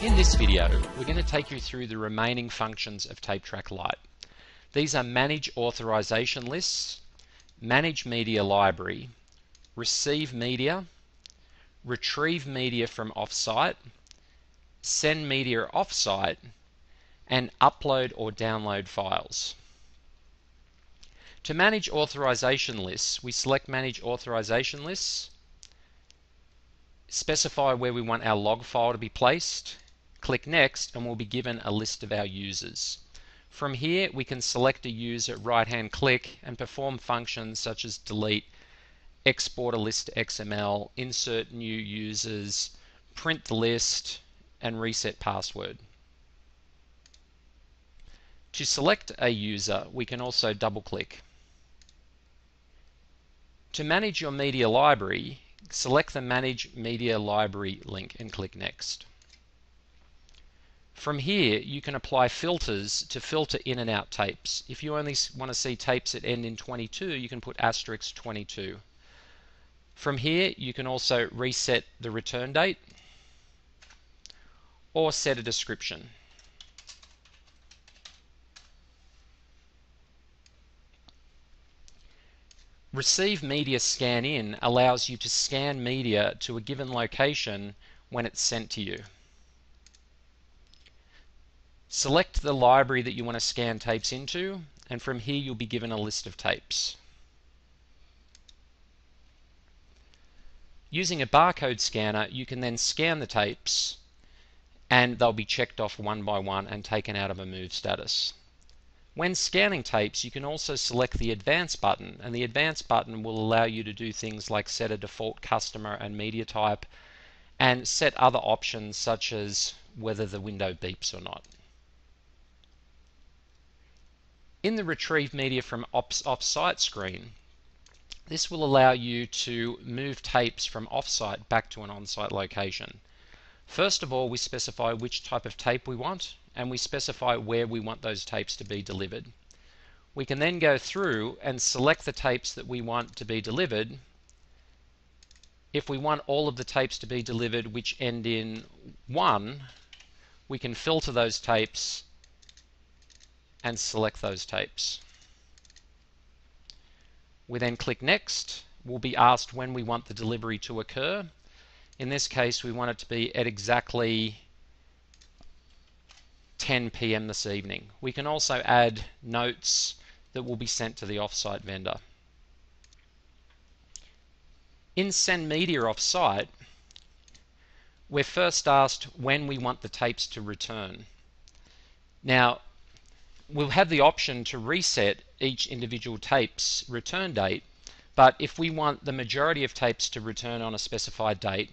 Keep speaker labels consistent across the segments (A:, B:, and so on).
A: In this video, we're going to take you through the remaining functions of TapeTrack Lite. These are Manage Authorization Lists, Manage Media Library, Receive Media, Retrieve Media from Offsite, Send Media Offsite, and Upload or Download Files. To manage authorization lists, we select Manage Authorization Lists, specify where we want our log file to be placed, click Next, and we'll be given a list of our users. From here, we can select a user, right-hand click, and perform functions such as delete, export a list to XML, insert new users, print the list, and reset password. To select a user, we can also double-click. To manage your media library, select the Manage Media Library link and click Next. From here, you can apply filters to filter in and out tapes. If you only want to see tapes that end in 22, you can put *22. From here, you can also reset the return date or set a description. Receive Media Scan In allows you to scan media to a given location when it's sent to you. Select the library that you want to scan tapes into, and from here you'll be given a list of tapes. Using a barcode scanner, you can then scan the tapes and they'll be checked off one by one and taken out of a move status. When scanning tapes, you can also select the Advance button, and the Advance button will allow you to do things like set a default customer and media type and set other options such as whether the window beeps or not. In the Retrieve Media from Offsite screen, this will allow you to move tapes from offsite back to an on-site location. First of all, we specify which type of tape we want, and we specify where we want those tapes to be delivered. We can then go through and select the tapes that we want to be delivered. If we want all of the tapes to be delivered which end in 1, we can filter those tapes and select those tapes. We then click Next. We'll be asked when we want the delivery to occur. In this case, we want it to be at exactly 10 p.m. this evening. We can also add notes that will be sent to the offsite vendor. In Send Media Offsite, we're first asked when we want the tapes to return. Now, we'll have the option to reset each individual tape's return date, but if we want the majority of tapes to return on a specified date,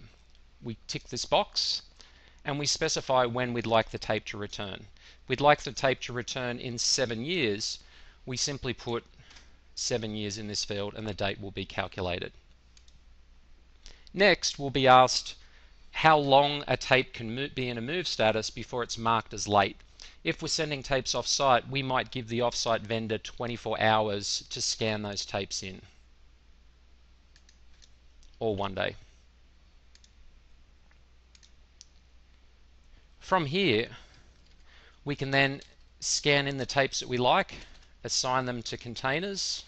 A: we tick this box and we specify when we'd like the tape to return. We'd like the tape to return in 7 years. We simply put 7 years in this field and the date will be calculated. Next, we'll be asked how long a tape can be in a move status before it's marked as late. If we're sending tapes off-site, we might give the off-site vendor 24 hours to scan those tapes in, or 1 day. From here, we can then scan in the tapes that we like, assign them to containers,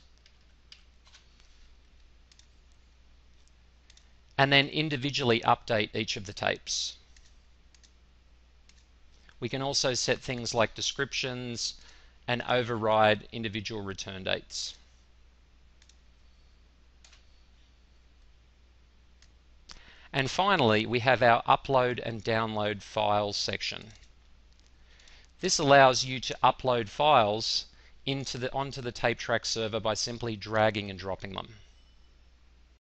A: and then individually update each of the tapes. We can also set things like descriptions and override individual return dates. And finally, we have our Upload and Download Files section. This allows you to upload files onto the TapeTrack server by simply dragging and dropping them.